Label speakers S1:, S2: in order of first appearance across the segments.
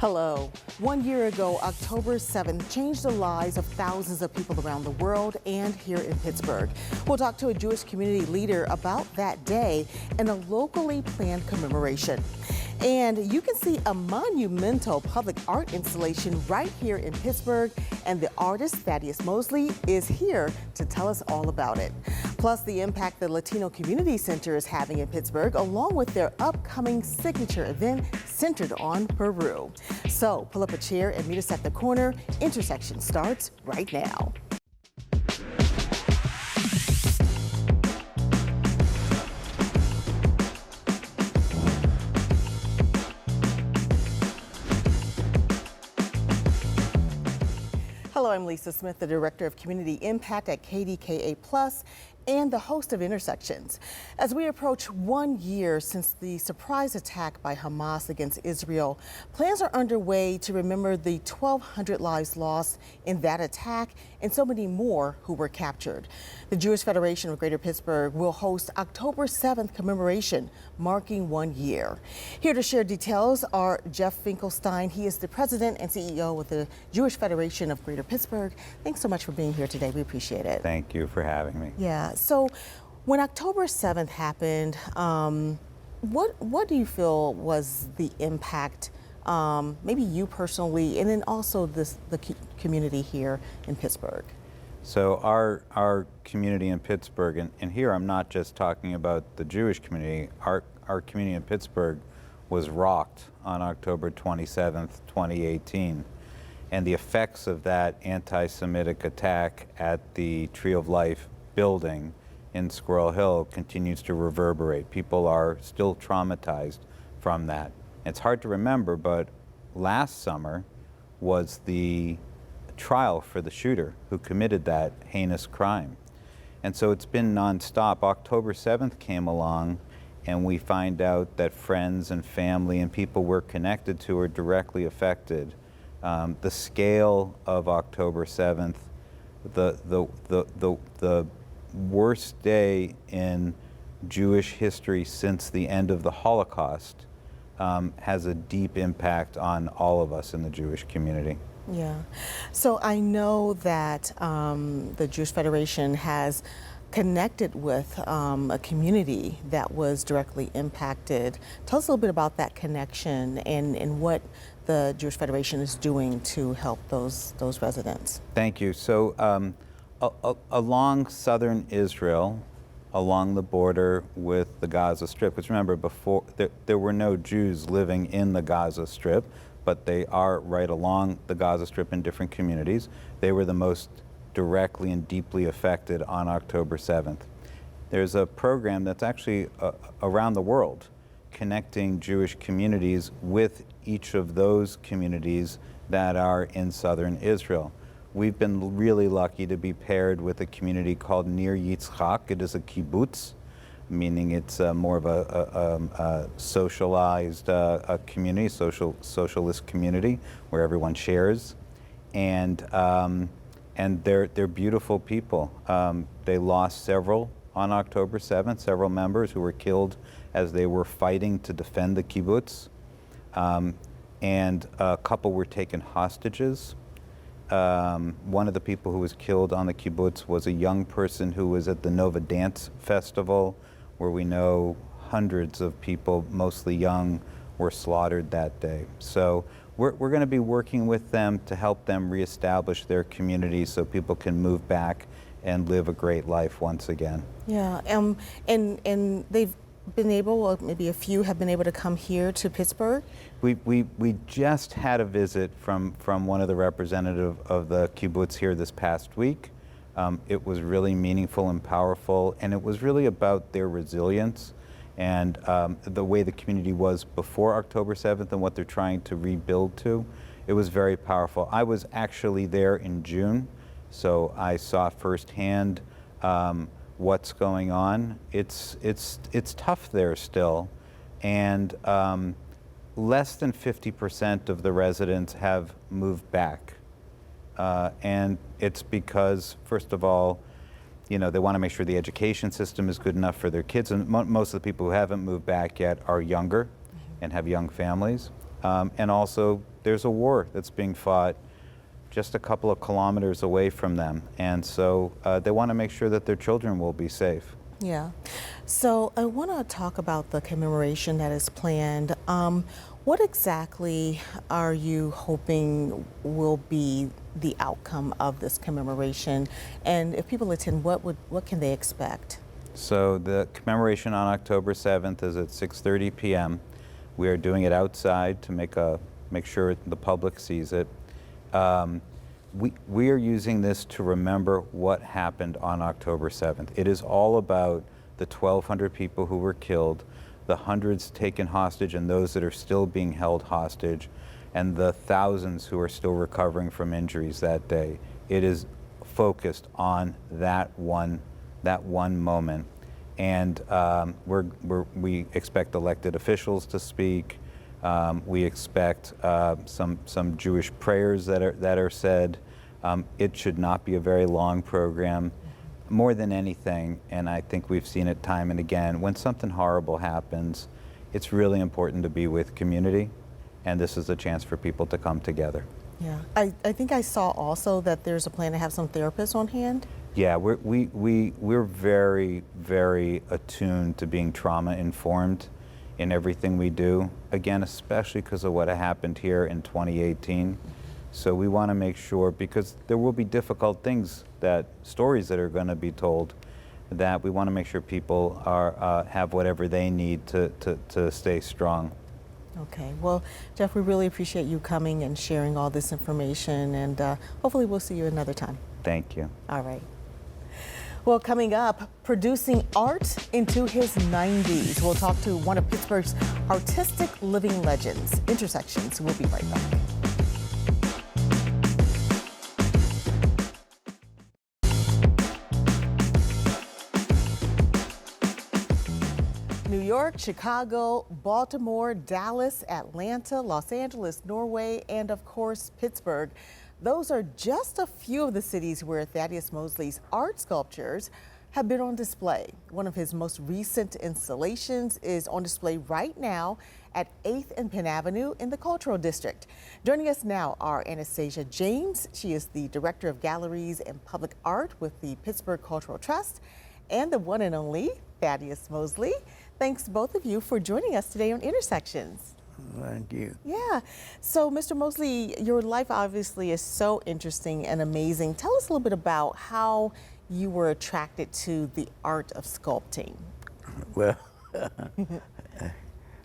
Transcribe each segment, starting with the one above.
S1: Hello. 1 year ago, October 7th changed the lives of thousands of people around the world and here in Pittsburgh. We'll talk to a Jewish community leader about that day and a locally planned commemoration. And you can see a monumental public art installation right here in Pittsburgh, and the artist Thaddeus Mosley is here to tell us all about it. Plus the impact the Latino Community Center is having in Pittsburgh, along with their upcoming signature event centered on Peru. So pull up a chair and meet us at the corner. Intersection starts right now. Hello, I'm Lisa Smith, the Director of Community Impact at KDKA+, and the host of Intersections. As we approach 1 year since the surprise attack by Hamas against Israel, plans are underway to remember the 1,200 lives lost in that attack and so many more who were captured. The Jewish Federation of Greater Pittsburgh will host October 7th commemoration, marking 1 year. Here to share details are Jeff Finkelstein. He is the president and CEO of the Jewish Federation of Greater Pittsburgh. Thanks so much for being here today. We appreciate it.
S2: Thank you for having me.
S1: Yeah. So when October 7th happened, what do you feel was the impact, maybe you personally, and then also the community here in Pittsburgh?
S2: So our community in Pittsburgh, and here I'm not just talking about the Jewish community, our community in Pittsburgh was rocked on October 27th, 2018. And the effects of that anti-Semitic attack at the Tree of Life building in Squirrel Hill continues to reverberate. People are still traumatized from that. It's hard to remember, but last summer was the trial for the shooter who committed that heinous crime. And so it's been nonstop. October 7th came along and we find out that friends and family and people we're connected to are directly affected. The scale of October 7th, the worst day in Jewish history since the end of the Holocaust, has a deep impact on all of us in the Jewish community.
S1: Yeah. So I know that the Jewish Federation has connected with a community that was directly impacted. Tell us a little bit about that connection and what the Jewish Federation is doing to help those residents.
S2: Thank you. So along southern Israel, along the border with the Gaza Strip, because remember before there were no Jews living in the Gaza Strip, but they are right along the Gaza Strip in different communities. They were the most directly and deeply affected on October 7th. There's a program that's actually around the world connecting Jewish communities with each of those communities that are in southern Israel. We've been really lucky to be paired with a community called Nir Yitzchak. It is a kibbutz, meaning it's more of a socialized community, socialist community where everyone shares, and they're beautiful people. They lost several on October 7th, several members who were killed as they were fighting to defend the kibbutz, and a couple were taken hostages. One of the people who was killed on the kibbutz was a young person who was at the Nova Dance Festival, where we know hundreds of people, mostly young, were slaughtered that day. So we're going to be working with them to help them reestablish their community so people can move back and live a great life once again.
S1: Yeah, and they've been able, or maybe a few have been able to come here to Pittsburgh?
S2: We just had a visit from one of the representatives of the kibbutz here this past week. It was really meaningful and powerful, and it was really about their resilience and the way the community was before October 7th and what they're trying to rebuild to. It was very powerful. I was actually there in June, so I saw firsthand what's going on. It's tough there still, and less than 50% of the residents have moved back, and it's because, first of all, you know, they want to make sure the education system is good enough for their kids, and most of the people who haven't moved back yet are younger and have young families. And also, there's a war that's being fought just a couple of kilometers away from them. And so they want to make sure that their children will be safe.
S1: Yeah. So I want to talk about the commemoration that is planned. What exactly are you hoping will be the outcome of this commemoration? And if people attend, what can they expect?
S2: So the commemoration on October 7th is at 6:30 p.m. We are doing it outside to make sure the public sees it. We are using this to remember what happened on October 7th. It is all about the 1,200 people who were killed, the hundreds taken hostage and those that are still being held hostage, and the thousands who are still recovering from injuries that day. It is focused on that one moment. And we expect elected officials to speak. We expect some Jewish prayers that are said. It should not be a very long program. More than anything, and I think we've seen it time and again, when something horrible happens, it's really important to be with community, and this is a chance for people to come together.
S1: Yeah, I think I saw also that there's a plan to have some therapists on hand.
S2: Yeah, we're very, very attuned to being trauma informed in everything we do. Again, especially because of what happened here in 2018. So we want to make sure, because there will be difficult things, stories that are going to be told, that we want to make sure people have whatever they need to stay strong.
S1: Okay, well, Jeff, we really appreciate you coming and sharing all this information, and hopefully we'll see you another time.
S2: Thank you.
S1: All right. Well, coming up, producing art into his 90s. We'll talk to one of Pittsburgh's artistic living legends. Intersections. We'll be right back. New York, Chicago, Baltimore, Dallas, Atlanta, Los Angeles, Norway, and of course, Pittsburgh. Those are just a few of the cities where Thaddeus Mosley's art sculptures have been on display. One of his most recent installations is on display right now at 8th and Penn Avenue in the Cultural District. Joining us now are Anastasia James. She is the Director of Galleries and Public Art with the Pittsburgh Cultural Trust, and the one and only Thaddeus Mosley. Thanks both of you for joining us today on Intersections.
S3: Thank you.
S1: Yeah. So, Mr. Mosley, your life obviously is so interesting and amazing. Tell us a little bit about how you were attracted to the art of sculpting.
S3: Well,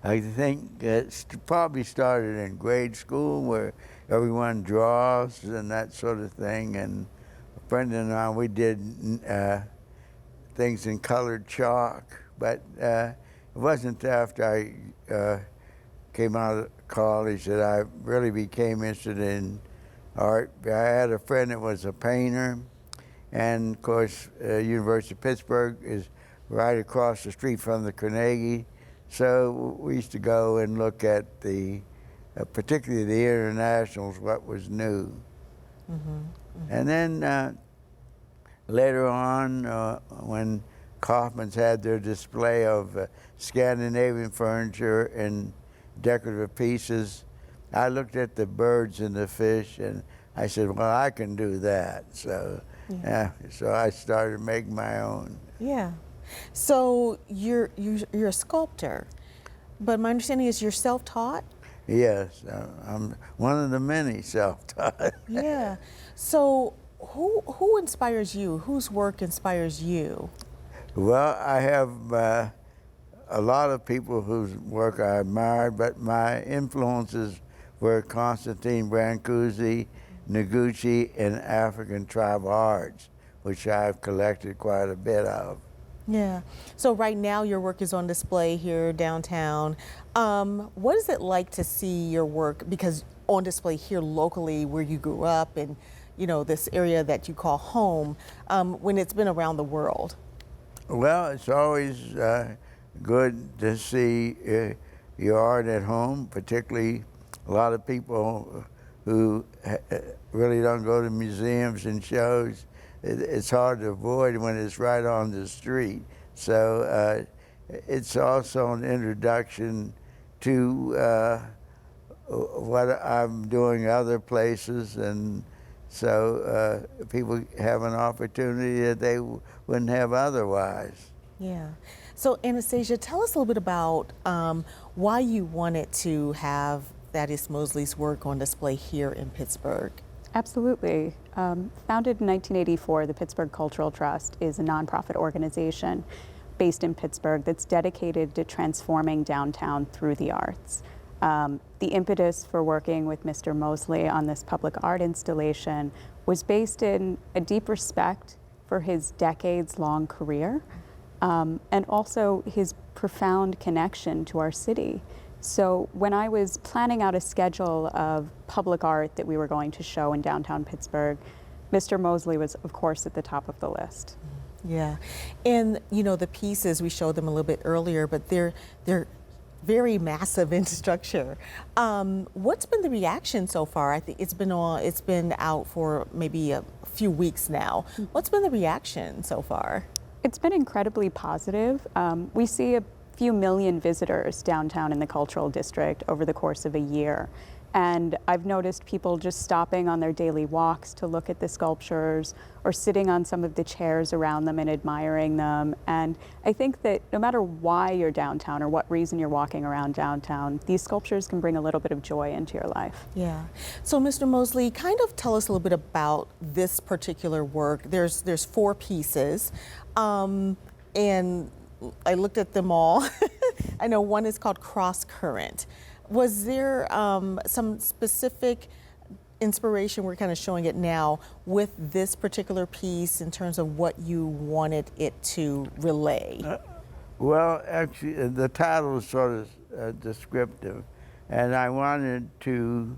S3: I think it probably started in grade school where everyone draws and that sort of thing. And a friend and I, we did things in colored chalk. But it wasn't after I came out of college that I really became interested in art. I had a friend that was a painter, and of course, University of Pittsburgh is right across the street from the Carnegie. So we used to go and look at particularly the internationals, what was new. Mm-hmm, mm-hmm. And then later on, when Kaufman's had their display of Scandinavian furniture and decorative pieces, I looked at the birds and the fish, and I said, well, I can do that. So, so I started making my own.
S1: Yeah. So you're a sculptor, but my understanding is you're self-taught?
S3: Yes, I'm one of the many self-taught.
S1: Yeah. So who inspires you? Whose work inspires you?
S3: Well, I have a lot of people whose work I admired, but my influences were Constantine Brancusi, Noguchi, and African tribal arts, which I've collected quite a bit of.
S1: Yeah. So right now your work is on display here downtown. What is it like to see your work, because on display here locally where you grew up and, you know, this area that you call home, when it's been around the world?
S3: Well, it's always good to see your art at home, particularly a lot of people who really don't go to museums and shows. It's hard to avoid when it's right on the street. So it's also an introduction to what I'm doing other places, and so people have an opportunity that they wouldn't have otherwise.
S1: Yeah. So Anastasia, tell us a little bit about why you wanted to have Thaddeus Mosley's work on display here in Pittsburgh.
S4: Absolutely. Founded in 1984, the Pittsburgh Cultural Trust is a nonprofit organization based in Pittsburgh that's dedicated to transforming downtown through the arts. The impetus for working with Mr. Mosley on this public art installation was based in a deep respect for his decades-long career, and also his profound connection to our city. So when I was planning out a schedule of public art that we were going to show in downtown Pittsburgh, Mr. Mosley was, of course, at the top of the list.
S1: Yeah, and you know, the pieces, we showed them a little bit earlier, but they're very massive in structure. What's been the reaction so far? I think it's been out for maybe a few weeks now. What's been the reaction so far?
S4: It's been incredibly positive. We see a few million visitors downtown in the cultural district over the course of a year. And I've noticed people just stopping on their daily walks to look at the sculptures or sitting on some of the chairs around them and admiring them. And I think that no matter why you're downtown or what reason you're walking around downtown, these sculptures can bring a little bit of joy into your life.
S1: Yeah. So Mr. Mosley, kind of tell us a little bit about this particular work. There's 4 pieces. And I looked at them all. I know one is called Cross Current. Was there some specific inspiration, we're kind of showing it now, with this particular piece in terms of what you wanted it to relay?
S3: Well, actually, the title is sort of descriptive, and I wanted to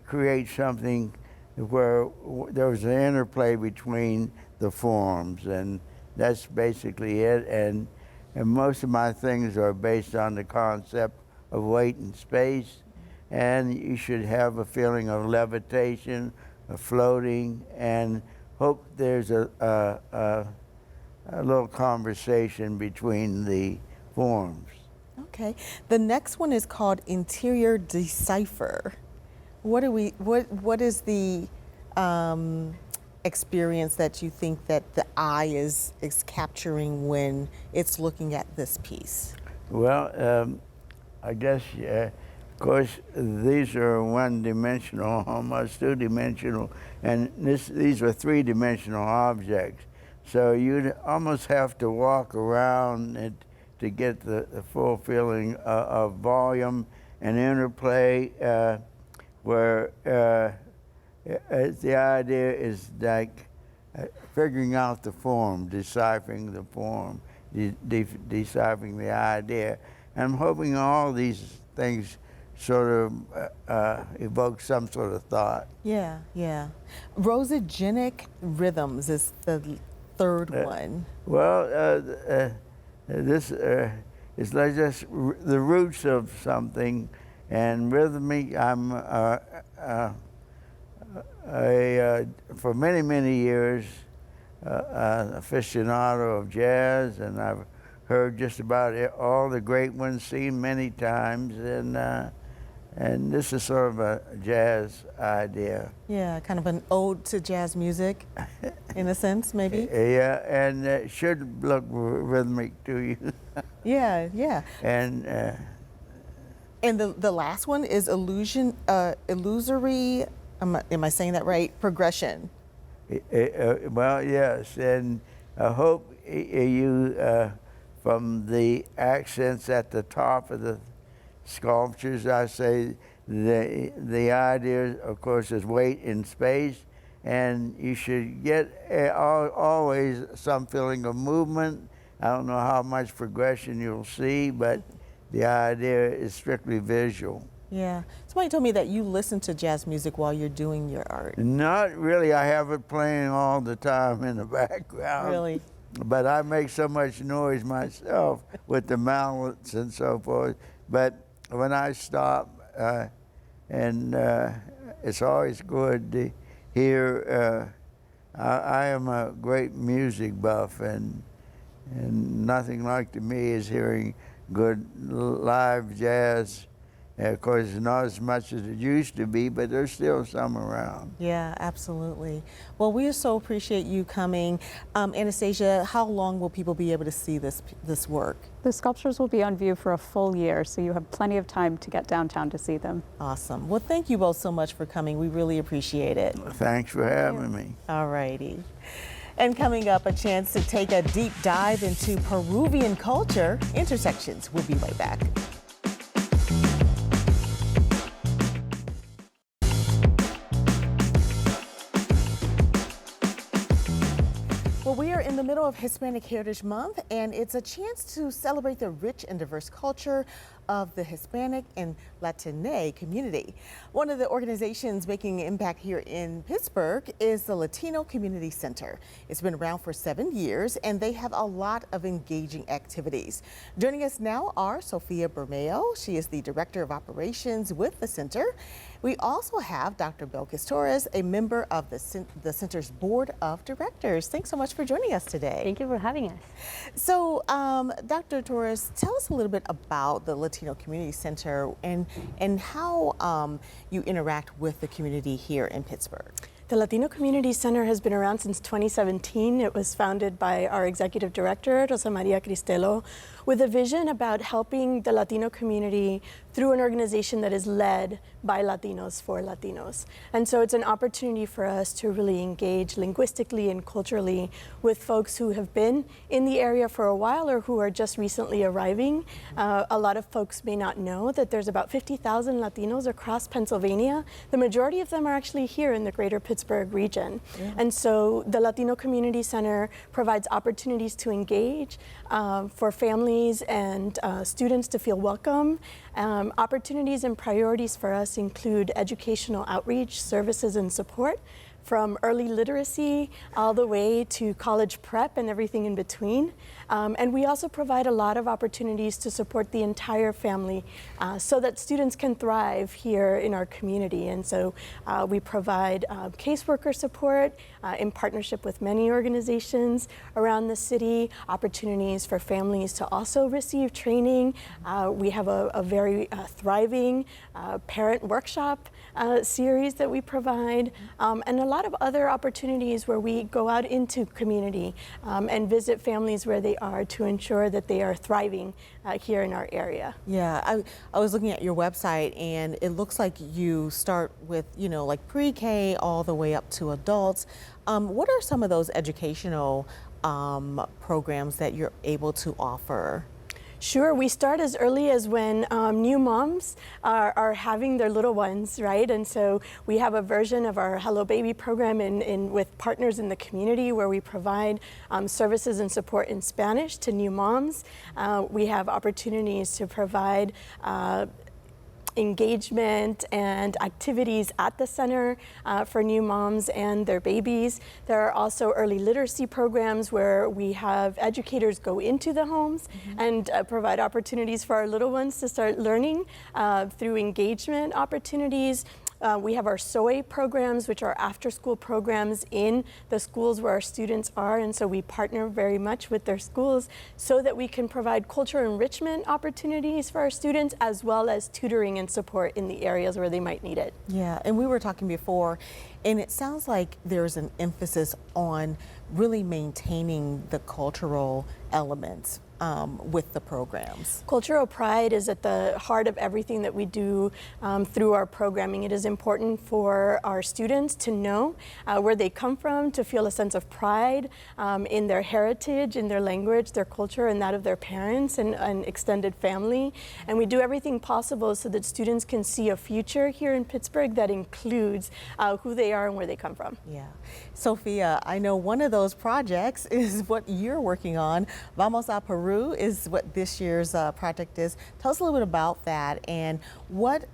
S3: create something where there was an interplay between the forms, and that's basically it. And most of my things are based on the concept of weight and space, and you should have a feeling of levitation, of floating, and hope there's a little conversation between the forms.
S1: Okay. The next one is called Interior Decipher. What is the experience that you think that the eye is alcapturing when it's looking at this piece?
S3: Well, I guess, of course, these are one-dimensional, almost two-dimensional, and these are three-dimensional objects. So you'd almost have to walk around it to get the full feeling of volume and interplay, where the idea is like figuring out the form, deciphering the form, deciphering the idea. I'm hoping all these things sort of evoke some sort of thought.
S1: Yeah, yeah. Rosogenic rhythms is the third one.
S3: Well, this is like just the roots of something, and rhythmic. I'm for many, many years an aficionado of jazz, and I've heard just about all the great ones, seen many times, and this is sort of a jazz idea.
S1: Yeah, kind of an ode to jazz music, in a sense, maybe.
S3: Yeah, and it should look rhythmic to you.
S1: Yeah, yeah.
S3: And
S1: the last one is illusory. Am I saying that right? Progression.
S3: Well, yes, and I hope you. From the accents at the top of the sculptures, I say the idea, of course, is weight in space, and you should get always some feeling of movement. I don't know how much progression you'll see, but the idea is strictly visual.
S1: Yeah. Somebody told me that you listen to jazz music while you're doing your art.
S3: Not really. I have it playing all the time in the background.
S1: Really?
S3: But I make so much noise myself with the mallets and so forth. But when I stop, and it's always good to hear, I am a great music buff, and nothing like to me is hearing good live jazz Of course, not as much as it used to be, but there's still some around.
S1: Yeah, absolutely. Well, we so appreciate you coming. Anastasia, how long will people be able to see this work?
S4: The sculptures will be on view for a full year, so you have plenty of time to get downtown to see them.
S1: Awesome. Well, thank you both so much for coming. We really appreciate it.
S3: Thanks for having me.
S1: All righty. And coming up, a chance to take a deep dive into Peruvian culture. Intersections. We'll be right back. Well, we are in the middle of Hispanic Heritage Month, and it's a chance to celebrate the rich and diverse culture of the Hispanic and Latino community. One of the organizations making an impact here in Pittsburgh is the Latino Community Center. It's been around for 7 years, and they have a lot of engaging activities. Joining us now are Sofia Bermeo. She is the Director of Operations with the center. We also have Dr. Belkis Torres, a member of the center's Board of Directors. Thanks so much for joining us today.
S5: Thank you for having us.
S1: So, Dr. Torres, tell us a little bit about the Latino Community Center and how you interact with the community here in Pittsburgh.
S6: The Latino Community Center has been around since 2017. It was founded by our executive director, Rosa Maria Cristelo, with a vision about helping the Latino community through an organization that is led by Latinos for Latinos. And so it's an opportunity for us to really engage linguistically and culturally with folks who have been in the area for a while or who are just recently arriving. A lot of folks may not know that there's about 50,000 Latinos across Pennsylvania. The majority of them are actually here in the greater Pittsburgh region. Yeah. And so the Latino Community Center provides opportunities to engage for families and students to feel welcome. Opportunities and priorities for us include educational outreach, services and support, from early literacy all the way to college prep and everything in between. And we also provide a lot of opportunities to support the entire family so that students can thrive here in our community. And so we provide caseworker support in partnership with many organizations around the city, opportunities for families to also receive training. We have a very thriving parent workshop series that we provide, and a lot of other opportunities where we go out into community and visit families where they are to ensure that they are thriving here in our area.
S1: Yeah, I was looking at your website, and it looks like you start with, like pre-K all the way up to adults. What are some of those educational programs that you're able to offer?
S6: Sure, we start as early as when new moms are having their little ones, right? And so we have a version of our Hello Baby program with partners in the community where we provide services and support in Spanish to new moms. We have opportunities to provide engagement and activities at the center for new moms and their babies. There are also early literacy programs where we have educators go into the homes and provide opportunities for our little ones to start learning through engagement opportunities. We have our SOE programs, which are after-school programs in the schools where our students are, and so we partner very much with their schools so that we can provide cultural enrichment opportunities for our students as well as tutoring and support in the areas where they might need it.
S1: Yeah, and we were talking before, and it sounds like there's an emphasis on really maintaining the cultural elements with the programs.
S6: Cultural pride is at the heart of everything that we do through our programming. It is important for our students to know where they come from, to feel a sense of pride in their heritage, in their language, their culture, and that of their parents and extended family. And we do everything possible so that students can see a future here in Pittsburgh that includes who they are and where they come from.
S1: Yeah. Sophia, I know one of those projects is what you're working on. Vamos a Peru is what this year's project is. Tell us a little bit about that and what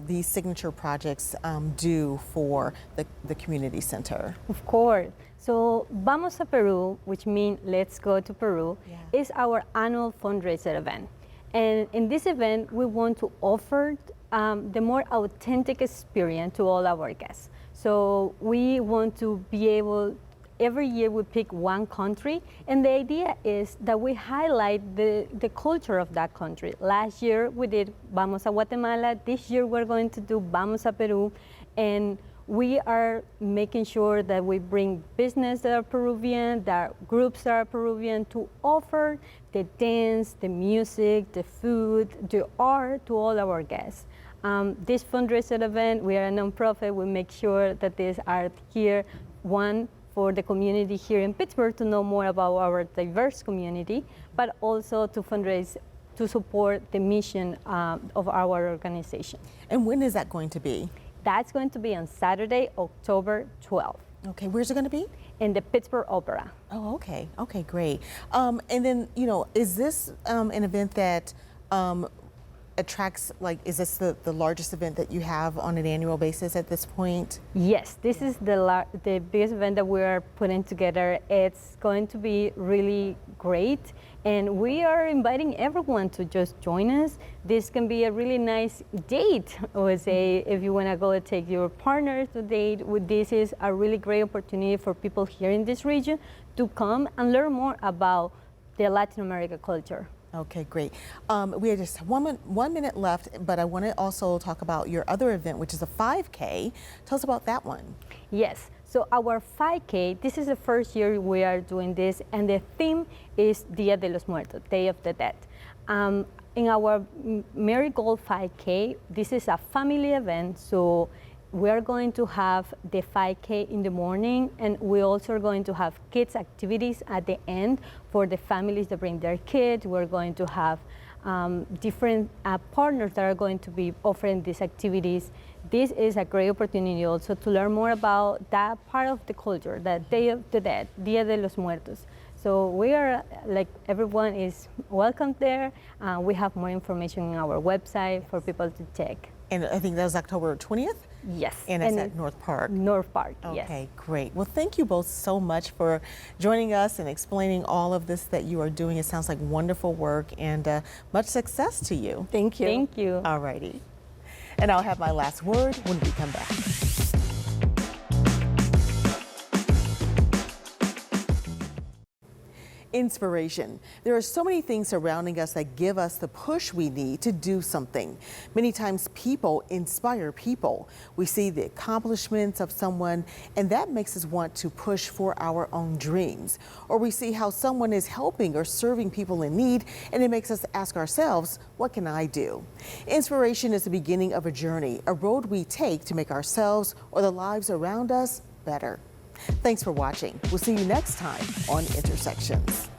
S1: these signature projects do for the community center.
S5: Of course. So Vamos a Peru, which means Let's Go to Peru, is our annual fundraiser event. And in this event, we want to offer the more authentic experience to all our guests. So we want to be able every year we pick one country, and the idea is that we highlight the culture of that country. Last year we did Vamos a Guatemala. This year we're going to do Vamos a Peru, and we are making sure that we bring business that are Peruvian, that groups that are Peruvian, to offer the dance, the music, the food, the art to all our guests. This fundraiser event, we are a nonprofit. We make sure that this art here, one, for the community here in Pittsburgh to know more about our diverse community, but also to fundraise to support the mission of our organization.
S1: And when is that going to be?
S5: That's going to be on Saturday, October 12th.
S1: Okay, where's it going to be?
S5: In the Pittsburgh Opera.
S1: Oh, okay. Okay, great. And then, is this an event that attracts, is this the largest event that you have on an annual basis at this point?
S5: Yes, this is the biggest event that we are putting together. It's going to be really great, and we are inviting everyone to just join us. This can be a really nice date, I would say, if you want to go and take your partner to date. This is a really great opportunity for people here in this region to come and learn more about the Latin American culture.
S1: Okay, great. We have just 1 minute left, but I want to also talk about your other event, which is a 5K. Tell us about that one.
S5: Yes, so our 5K, this is the first year we are doing this, and the theme is Dia de los Muertos, Day of the Dead. In our Marigold 5K, this is a family event, so we are going to have the 5K in the morning, and we also are going to have kids activities at the end for the families that bring their kids. We're going to have different partners that are going to be offering these activities. This is a great opportunity also to learn more about that part of the culture, that Day of the Dead, Dia de los Muertos. So we are, everyone is welcome there. We have more information on our website for people to check.
S1: And I think that was October 20th?
S5: Yes.
S1: And it's at North Park?
S5: North Park, yes.
S1: Okay, great. Well, thank you both so much for joining us and explaining all of this that you are doing. It sounds like wonderful work, and much success to you.
S6: Thank you.
S5: Thank you.
S1: All righty. And I'll have my last word when we come back. Inspiration. There are so many things surrounding us that give us the push we need to do something. Many times people inspire people. We see the accomplishments of someone, and that makes us want to push for our own dreams. Or we see how someone is helping or serving people in need, and it makes us ask ourselves, what can I do? Inspiration is the beginning of a journey, a road we take to make ourselves or the lives around us better. Thanks for watching. We'll see you next time on Intersections.